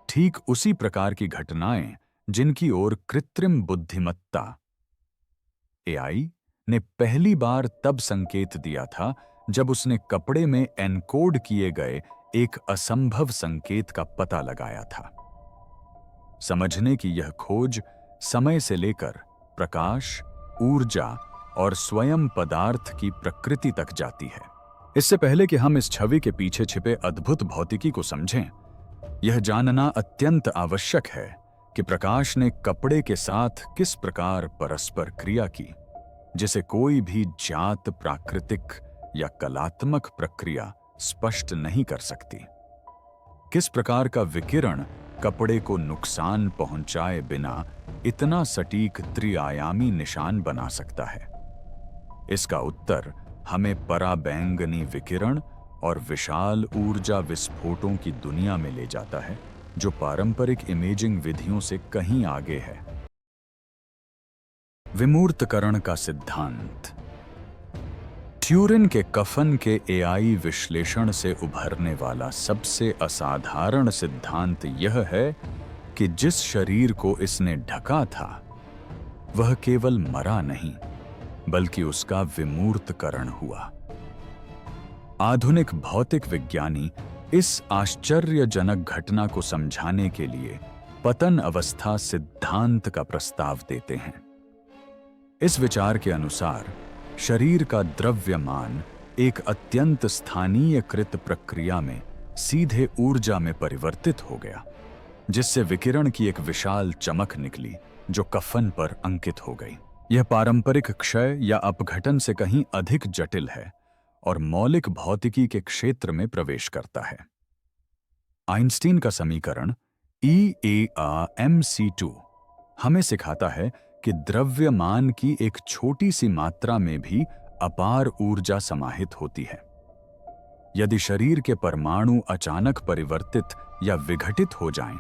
ठीक उसी प्रकार की घटनाएं जिनकी ओर कृत्रिम बुद्धिमत्ता एआई ने पहली बार तब संकेत दिया था जब उसने कपड़े में एनकोड किए गए एक असंभव संकेत का पता लगाया था। समझने की यह खोज समय से लेकर प्रकाश, ऊर्जा और स्वयं पदार्थ की प्रकृति तक जाती है। इससे पहले कि हम इस छवि के पीछे छिपे अद्भुत भौतिकी को समझें, यह जानना अत्यंत आवश्यक है कि प्रकाश ने कपड़े के साथ किस प्रकार परस्पर क्रिया की, जिसे कोई भी ज्ञात प्राकृतिक या कलात्मक प्रक्रिया स्पष्ट नहीं कर सकती। किस प्रकार का विकिरण कपड़े को नुकसान पहुंचाए बिना इतना सटीक त्रिआयामी निशान बना सकता है? इसका उत्तर हमें पराबैंगनी विकिरण और विशाल ऊर्जा विस्फोटों की दुनिया में ले जाता है, जो पारंपरिक इमेजिंग विधियों से कहीं आगे है। विमूर्तकरण का सिद्धांत। ट्यूरिन के कफन के एआई विश्लेषण से उभरने वाला सबसे असाधारण सिद्धांत यह है कि जिस शरीर को इसने ढका था, वह केवल मरा नहीं, बल्कि उसका विमूर्तकरण हुआ। आधुनिक भौतिक विज्ञानी इस आश्चर्यजनक घटना को समझाने के लिए पतन अवस्था सिद्धांत का प्रस्ताव देते हैं। इस विचार के अनुसार शरीर का द्रव्यमान एक अत्यंत स्थानीयकृत प्रक्रिया में सीधे ऊर्जा में परिवर्तित हो गया, जिससे विकिरण की एक विशाल चमक निकली जो कफन पर अंकित हो गई। यह पारंपरिक क्षय या अपघटन से कहीं अधिक जटिल है और मौलिक भौतिकी के क्षेत्र में प्रवेश करता है। आइंस्टीन का समीकरण E=mc2 हमें सिखाता है कि द्रव्यमान की एक छोटी सी मात्रा में भी अपार ऊर्जा समाहित होती है। यदि शरीर के परमाणु अचानक परिवर्तित या विघटित हो जाएं,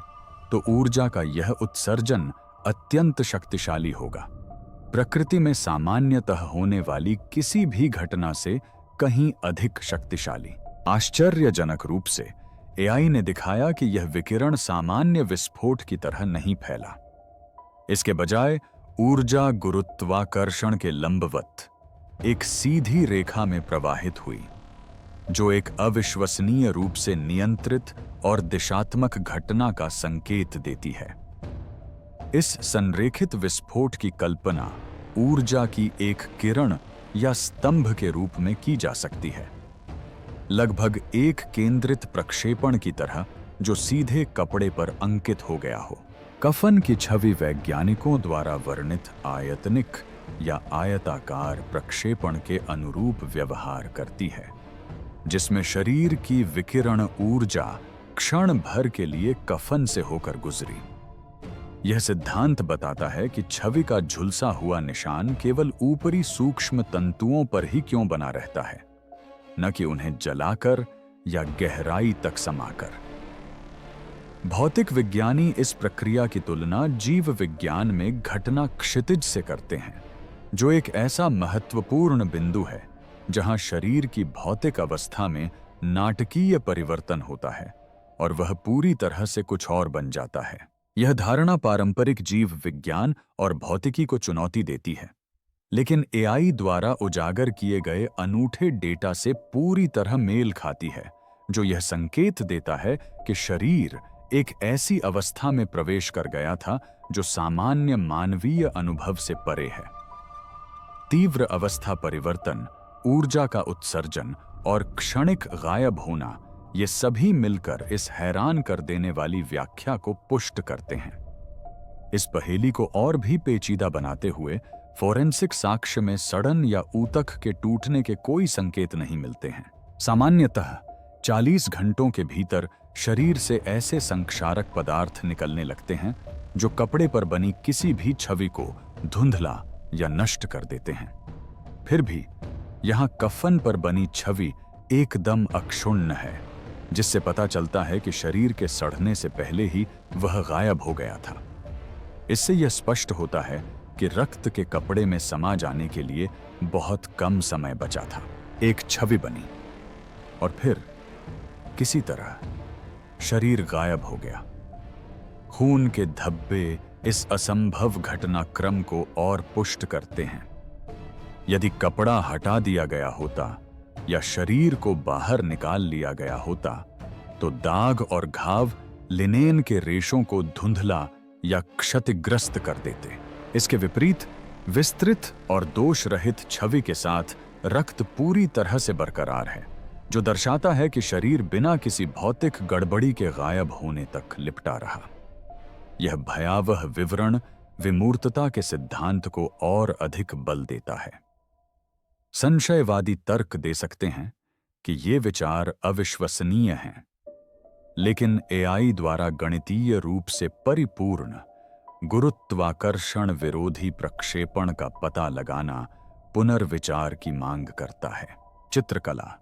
तो ऊर्जा का यह उत्सर्जन अत्यंत शक्तिशाली होगा, प्रकृति में सामान्यतः होने वाली किसी भी घटना से कहीं अधिक शक्तिशाली। आश्चर्यजनक रूप से एआई ने दिखाया कि यह विकिरण सामान्य विस्फोट की तरह नहीं फैला। इसके बजाय ऊर्जा गुरुत्वाकर्षण के लंबवत एक सीधी रेखा में प्रवाहित हुई, जो एक अविश्वसनीय रूप से नियंत्रित और दिशात्मक घटना का संकेत देती है। इस संरेखित विस्फोट की कल्पना ऊर्जा की एक किरण या स्तंभ के रूप में की जा सकती है, लगभग एक केंद्रित प्रक्षेपण की तरह जो सीधे कपड़े पर अंकित हो गया हो। कफन की छवि वैज्ञानिकों द्वारा वर्णित आयतनिक या आयताकार प्रक्षेपण के अनुरूप व्यवहार करती है, जिसमें शरीर की विकिरण ऊर्जा क्षण भर के लिए कफन से होकर गुजरी। यह सिद्धांत बताता है कि छवि का झुलसा हुआ निशान केवल ऊपरी सूक्ष्म तंतुओं पर ही क्यों बना रहता है, न कि उन्हें जलाकर या गहराई तक समाकर। भौतिक विज्ञानी इस प्रक्रिया की तुलना जीव विज्ञान में घटना क्षितिज से करते हैं, जो एक ऐसा महत्वपूर्ण बिंदु है जहां शरीर की भौतिक अवस्था में नाटकीय परिवर्तन होता है और वह पूरी तरह से कुछ और बन जाता है। यह धारणा पारंपरिक जीव विज्ञान और भौतिकी को चुनौती देती है, लेकिन एआई द्वारा उजागर किए गए अनूठे डेटा से पूरी तरह मेल खाती है, जो यह संकेत देता है कि शरीर एक ऐसी अवस्था में प्रवेश कर गया था जो सामान्य मानवीय अनुभव से परे है। तीव्र अवस्था परिवर्तन, ऊर्जा का उत्सर्जन और क्षणिक गायब होना, ये सभी मिलकर इस हैरान कर देने वाली व्याख्या को पुष्ट करते हैं। इस पहेली को और भी पेचीदा बनाते हुए फोरेंसिक साक्ष्य में सड़न या ऊतक के टूटने के कोई संकेत नहीं मिलते हैं। सामान्यतः 40 घंटों के भीतर शरीर से ऐसे संक्षारक पदार्थ निकलने लगते हैं जो कपड़े पर बनी किसी भी छवि को धुंधला या नष्ट कर देते हैं। फिर भी यहां कफन पर बनी छवि एकदम अक्षुण्ण है, जिससे पता चलता है कि शरीर के सड़ने से पहले ही वह गायब हो गया था। इससे यह स्पष्ट होता है कि रक्त के कपड़े में समा जाने के लिए बहुत कम समय बचा था। एक छवि बनी और फिर किसी तरह शरीर गायब हो गया। खून के धब्बे इस असंभव घटनाक्रम को और पुष्ट करते हैं। यदि कपड़ा हटा दिया गया होता या शरीर को बाहर निकाल लिया गया होता, तो दाग और घाव लिनेन के रेशों को धुंधला या क्षतिग्रस्त कर देते। इसके विपरीत विस्तृत और दोष रहित छवि के साथ रक्त पूरी तरह से बरकरार है, जो दर्शाता है कि शरीर बिना किसी भौतिक गड़बड़ी के गायब होने तक लिपटा रहा। यह भयावह विवरण विमूर्तता के सिद्धांत को और अधिक बल देता है। संशयवादी तर्क दे सकते हैं कि ये विचार अविश्वसनीय हैं, लेकिन एआई द्वारा गणितीय रूप से परिपूर्ण गुरुत्वाकर्षण विरोधी प्रक्षेपण का पता लगाना पुनर्विचार की मांग करता है। चित्रकला,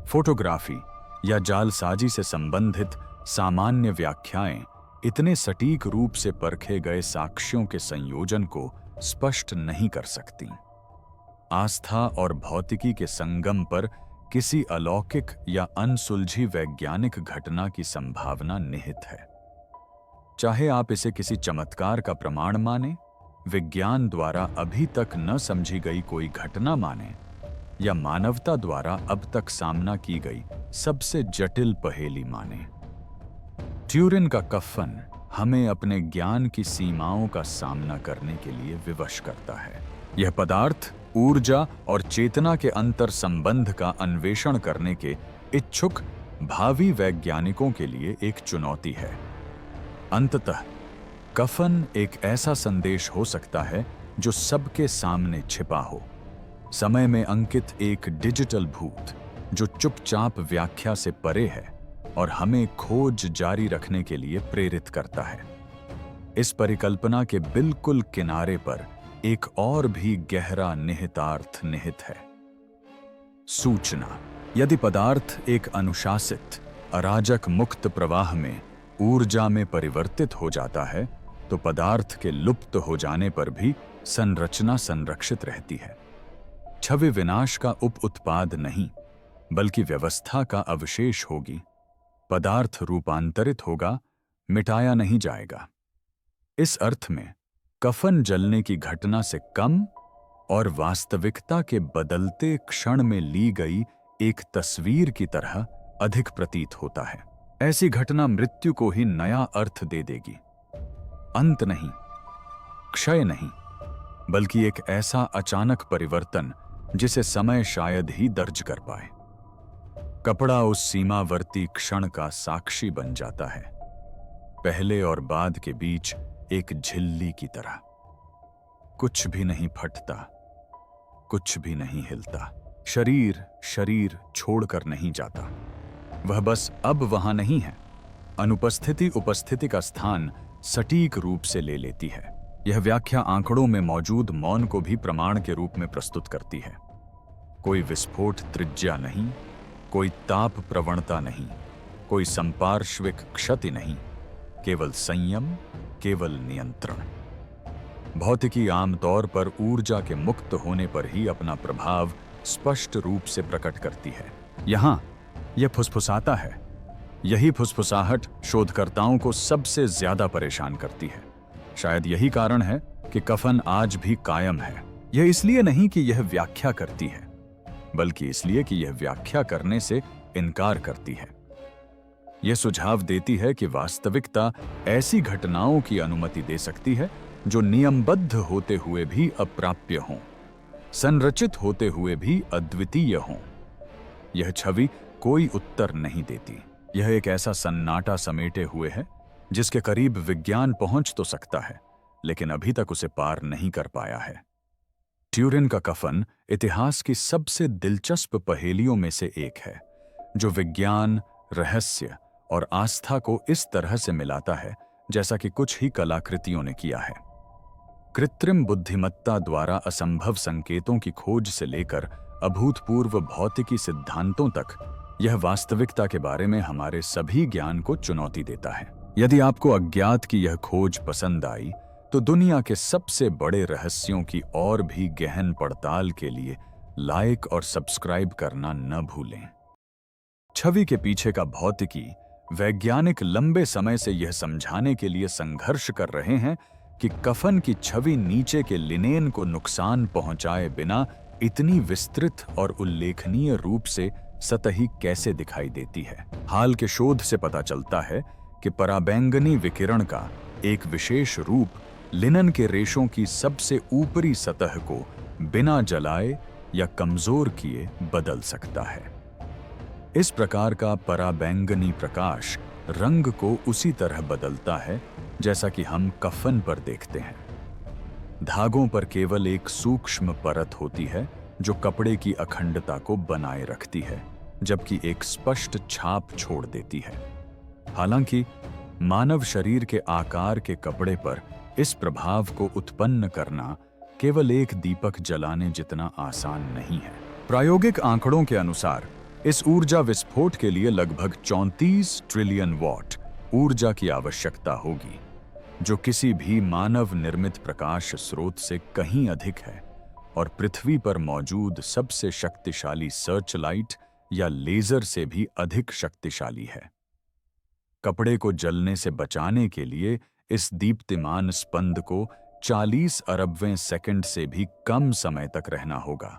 फोटोग्राफी या जालसाजी से संबंधित सामान्य व्याख्याएं इतने सटीक रूप से परखे गए साक्ष्यों के संयोजन को स्पष्ट नहीं कर सकती। आस्था और भौतिकी के संगम पर किसी अलौकिक या अनसुलझी वैज्ञानिक घटना की संभावना निहित है। चाहे आप इसे किसी चमत्कार का प्रमाण माने, विज्ञान द्वारा अभी तक न समझी गई कोई घटना माने, या मानवता द्वारा अब तक सामना की गई सबसे जटिल पहेली माने, ट्यूरिन का कफन हमें अपने ज्ञान की सीमाओं का सामना करने के लिए विवश करता है। यह पदार्थ, ऊर्जा और चेतना के अंतर संबंध का अन्वेषण करने के इच्छुक भावी वैज्ञानिकों के लिए एक चुनौती है। अंततः कफन एक ऐसा संदेश हो सकता है जो सबके सामने छिपा हो, समय में अंकित एक डिजिटल भूत जो चुपचाप व्याख्या से परे है और हमें खोज जारी रखने के लिए प्रेरित करता है। इस परिकल्पना के बिल्कुल किनारे पर एक और भी गहरा निहितार्थ निहित है। सूचना। यदि पदार्थ एक अनुशासित, अराजक मुक्त प्रवाह में ऊर्जा में परिवर्तित हो जाता है, तो पदार्थ के लुप्त हो जाने पर भी संरचना संरक्षित रहती है। छवि विनाश का उप उत्पाद नहीं, बल्कि व्यवस्था का अवशेष होगी। पदार्थ रूपांतरित होगा, मिटाया नहीं जाएगा। इस अर्थ में कफन जलने की घटना से कम और वास्तविकता के बदलते क्षण में ली गई एक तस्वीर की तरह अधिक प्रतीत होता है। ऐसी घटना मृत्यु को ही नया अर्थ दे देगी। अंत नहीं, क्षय नहीं, बल्कि एक ऐसा अचानक परिवर्तन जिसे समय शायद ही दर्ज कर पाए। कपड़ा उस सीमावर्ती क्षण का साक्षी बन जाता है, पहले और बाद के बीच एक झिल्ली की तरह। कुछ भी नहीं फटता, कुछ भी नहीं हिलता। शरीर शरीर छोड़कर नहीं जाता, वह बस अब वहां नहीं है। अनुपस्थिति उपस्थिति का स्थान सटीक रूप से ले लेती है। यह व्याख्या आंकड़ों में मौजूद मौन को भी प्रमाण के रूप में प्रस्तुत करती है। कोई विस्फोट त्रिज्या नहीं, कोई ताप प्रवणता नहीं, कोई संपार्श्विक क्षति नहीं, केवल संयम, केवल नियंत्रण। भौतिकी आमतौर पर ऊर्जा के मुक्त होने पर ही अपना प्रभाव स्पष्ट रूप से प्रकट करती है। यहां यह फुसफुसाता है। यही फुसफुसाहट शोधकर्ताओं को सबसे ज्यादा परेशान करती है। शायद यही कारण है कि कफन आज भी कायम है। यह इसलिए नहीं कि यह व्याख्या करती है, बल्कि इसलिए कि यह व्याख्या करने से इनकार करती है। यह सुझाव देती है कि वास्तविकता ऐसी घटनाओं की अनुमति दे सकती है जो नियमबद्ध होते हुए भी अप्राप्य हों, संरचित होते हुए भी अद्वितीय हों। यह छवि कोई उत्तर नहीं देती। यह एक ऐसा सन्नाटा समेटे हुए है जिसके करीब विज्ञान पहुंच तो सकता है, लेकिन अभी तक उसे पार नहीं कर पाया है। ट्यूरिन का कफन इतिहास की सबसे दिलचस्प पहेलियों में से एक है, जो विज्ञान, रहस्य और आस्था को इस तरह से मिलाता है जैसा कि कुछ ही कलाकृतियों ने किया है। कृत्रिम बुद्धिमत्ता द्वारा असंभव संकेतों की खोज से लेकर अभूतपूर्व भौतिकी सिद्धांतों तक, यह वास्तविकता के बारे में हमारे सभी ज्ञान को चुनौती देता है। यदि आपको अज्ञात की यह खोज पसंद आई, तो दुनिया के सबसे बड़े रहस्यों की और भी गहन पड़ताल के लिए लाइक और सब्सक्राइब करना न भूलें। छवि के पीछे का भौतिकी वैज्ञानिक लंबे समय से यह समझाने के लिए संघर्ष कर रहे हैं कि कफन की छवि नीचे के लिनेन को नुकसान पहुंचाए बिना इतनी विस्तृत और उल्लेखनीय रूप से सतही कैसे दिखाई देती है। हाल के शोध से पता चलता है कि पराबैंगनी विकिरण का एक विशेष रूप लिनन के रेशों की सबसे ऊपरी सतह को बिना जलाए या कमजोर किए बदल सकता है। इस प्रकार का पराबैंगनी प्रकाश रंग को उसी तरह बदलता है जैसा कि हम कफन पर देखते हैं। धागों पर केवल एक सूक्ष्म परत होती है जो कपड़े की अखंडता को बनाए रखती है, जबकि एक स्पष्ट छाप छोड़ देती है। हालांकि मानव शरीर के आकार के कपड़े पर इस प्रभाव को उत्पन्न करना केवल एक दीपक जलाने जितना आसान नहीं है। प्रायोगिक आंकड़ों के अनुसार इस ऊर्जा विस्फोट के लिए लगभग 34 ट्रिलियन वॉट ऊर्जा की आवश्यकता होगी, जो किसी भी मानव निर्मित प्रकाश स्रोत से कहीं अधिक है और पृथ्वी पर मौजूद सबसे शक्तिशाली सर्च लाइट या लेजर से भी अधिक शक्तिशाली है। कपड़े को जलने से बचाने के लिए इस दीप्तिमान स्पंद को 40 अरबवें सेकंड से भी कम समय तक रहना होगा,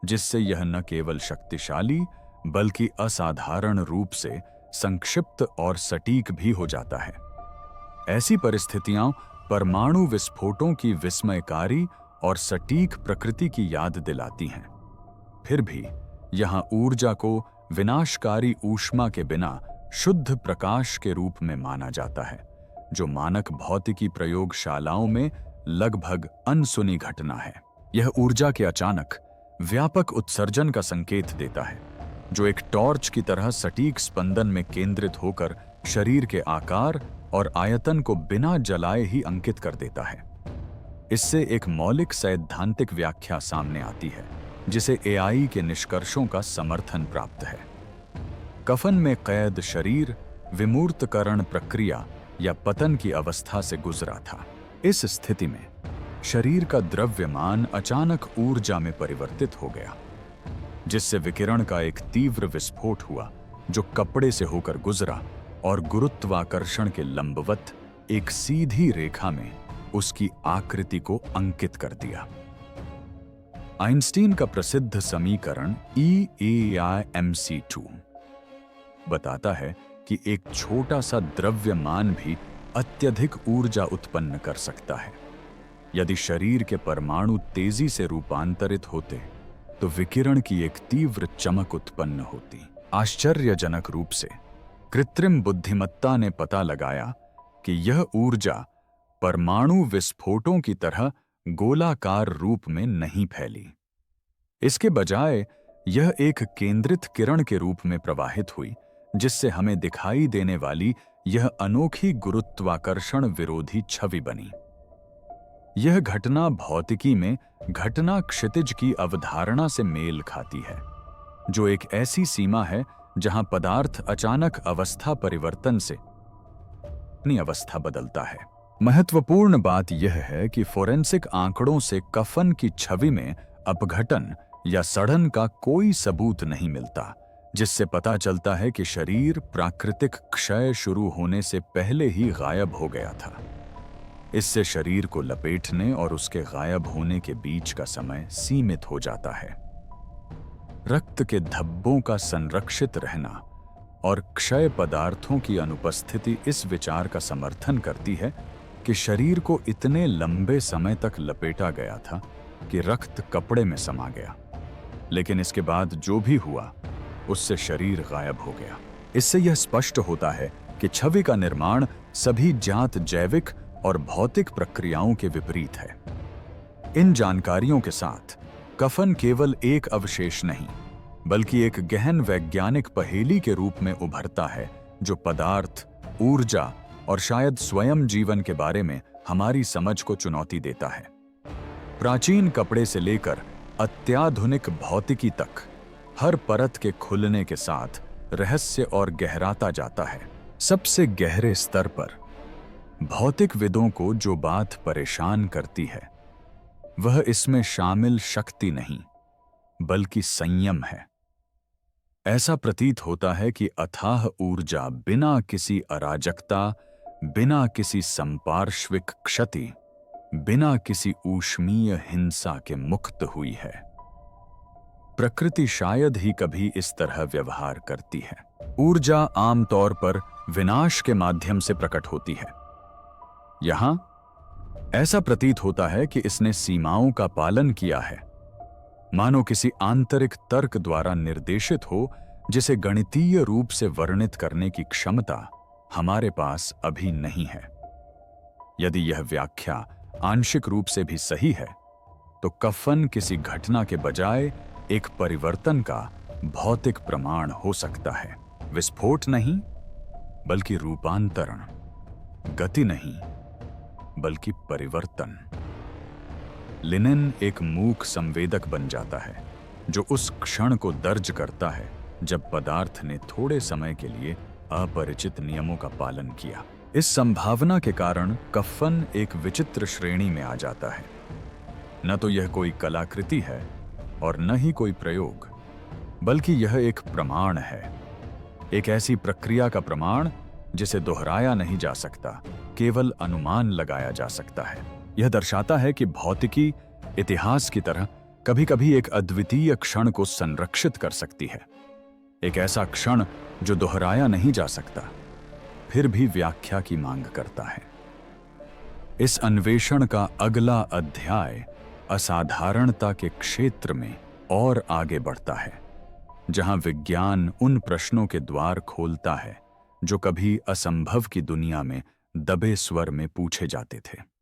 जिससे यह न केवल शक्तिशाली बल्कि असाधारण रूप से संक्षिप्त और सटीक भी हो जाता है। ऐसी परिस्थितियां परमाणु विस्फोटों की विस्मयकारी और सटीक प्रकृति की याद दिलाती हैं। फिर भी यहां ऊर्जा को विनाशकारी ऊष्मा के बिना शुद्ध प्रकाश के रूप में माना जाता है, जो मानक भौतिकी प्रयोगशालाओं में लगभग अनसुनी घटना है। यह ऊर्जा के अचानक व्यापक उत्सर्जन का संकेत देता है, जो एक टॉर्च की तरह सटीक स्पंदन में केंद्रित होकर शरीर के आकार और आयतन को बिना जलाए ही अंकित कर देता है। इससे एक मौलिक सैद्धांतिक व्याख्या सामने आती है, जिसे एआई के निष्कर्षों का समर्थन प्राप्त है। कफन में कैद शरीर विमूर्तकरण प्रक्रिया या पतन की अवस्था से गुजरा था। इस स्थिति में शरीर का द्रव्यमान अचानक ऊर्जा में परिवर्तित हो गया, जिससे विकिरण का एक तीव्र विस्फोट हुआ जो कपड़े से होकर गुजरा और गुरुत्वाकर्षण के लंबवत एक सीधी रेखा में उसकी आकृति को अंकित कर दिया। आइंस्टीन का प्रसिद्ध समीकरण E=mc2 बताता है कि एक छोटा सा द्रव्यमान भी अत्यधिक ऊर्जा उत्पन्न कर सकता है। यदि शरीर के परमाणु तेजी से रूपांतरित होते तो विकिरण की एक तीव्र चमक उत्पन्न होती। आश्चर्यजनक रूप से कृत्रिम बुद्धिमत्ता ने पता लगाया कि यह ऊर्जा परमाणु विस्फोटों की तरह गोलाकार रूप में नहीं फैली। इसके बजाय यह एक केंद्रित किरण के रूप में प्रवाहित हुई, जिससे हमें दिखाई देने वाली यह अनोखी गुरुत्वाकर्षण विरोधी छवि बनी। यह घटना भौतिकी में घटना क्षितिज की अवधारणा से मेल खाती है, जो एक ऐसी सीमा है जहां पदार्थ अचानक अवस्था परिवर्तन से अपनी अवस्था बदलता है। महत्वपूर्ण बात यह है कि फोरेंसिक आंकड़ों से कफन की छवि में अपघटन या सड़न का कोई सबूत नहीं मिलता, जिससे पता चलता है कि शरीर प्राकृतिक क्षय शुरू होने से पहले ही गायब हो गया था। इससे शरीर को लपेटने और उसके गायब होने के बीच का समय सीमित हो जाता है। रक्त के धब्बों का संरक्षित रहना और क्षय पदार्थों की अनुपस्थिति इस विचार का समर्थन करती है कि शरीर को इतने लंबे समय तक लपेटा गया था कि रक्त कपड़े में समा गया, लेकिन इसके बाद जो भी हुआ उससे शरीर गायब हो गया। इससे यह स्पष्ट होता है कि छवि का निर्माण सभी ज्ञात जैविक और भौतिक प्रक्रियाओं के विपरीत है। इन जानकारियों के साथ कफन केवल एक अवशेष नहीं, बल्कि एक गहन वैज्ञानिक पहेली के रूप में उभरता है, जो पदार्थ, ऊर्जा और शायद स्वयं जीवन के बारे में हमारी समझ को चुनौती देता है। प्राचीन कपड़े से लेकर अत्याधुनिक भौतिकी तक हर परत के खुलने के साथ रहस्य और गहराता जाता है। सबसे गहरे स्तर पर भौतिकविदों को जो बात परेशान करती है वह इसमें शामिल शक्ति नहीं, बल्कि संयम है। ऐसा प्रतीत होता है कि अथाह ऊर्जा बिना किसी अराजकता, बिना किसी संपार्श्विक क्षति, बिना किसी ऊष्मीय हिंसा के मुक्त हुई है। प्रकृति शायद ही कभी इस तरह व्यवहार करती है। ऊर्जा आमतौर पर विनाश के माध्यम से प्रकट होती है। यहां ऐसा प्रतीत होता है कि इसने सीमाओं का पालन किया है, मानो किसी आंतरिक तर्क द्वारा निर्देशित हो, जिसे गणितीय रूप से वर्णित करने की क्षमता हमारे पास अभी नहीं है। यदि यह व्याख्या आंशिक रूप से भी सही है, तो कफन किसी घटना के बजाय एक परिवर्तन का भौतिक प्रमाण हो सकता है। विस्फोट नहीं, बल्कि रूपांतरण। गति नहीं, बल्कि परिवर्तन। लिनेन एक मूक संवेदक बन जाता है, जो उस क्षण को दर्ज करता है जब पदार्थ ने थोड़े समय के लिए अपरिचित नियमों का पालन किया। इस संभावना के कारण कफन एक विचित्र श्रेणी में आ जाता है। न तो यह कोई कलाकृति है और न ही कोई प्रयोग, बल्कि यह एक प्रमाण है, एक ऐसी प्रक्रिया का प्रमाण जिसे दोहराया नहीं जा सकता, केवल अनुमान लगाया जा सकता है। यह दर्शाता है कि भौतिकी इतिहास की तरह कभी-कभी एक अद्वितीय क्षण को संरक्षित कर सकती है, एक ऐसा क्षण जो दोहराया नहीं जा सकता, फिर भी व्याख्या की मांग करता है। इस अन्वेषण का अगला अध्याय असाधारणता के क्षेत्र में और आगे बढ़ता है, जहां विज्ञान उन प्रश्नों के द्वार खोलता है जो कभी असंभव की दुनिया में दबे स्वर में पूछे जाते थे।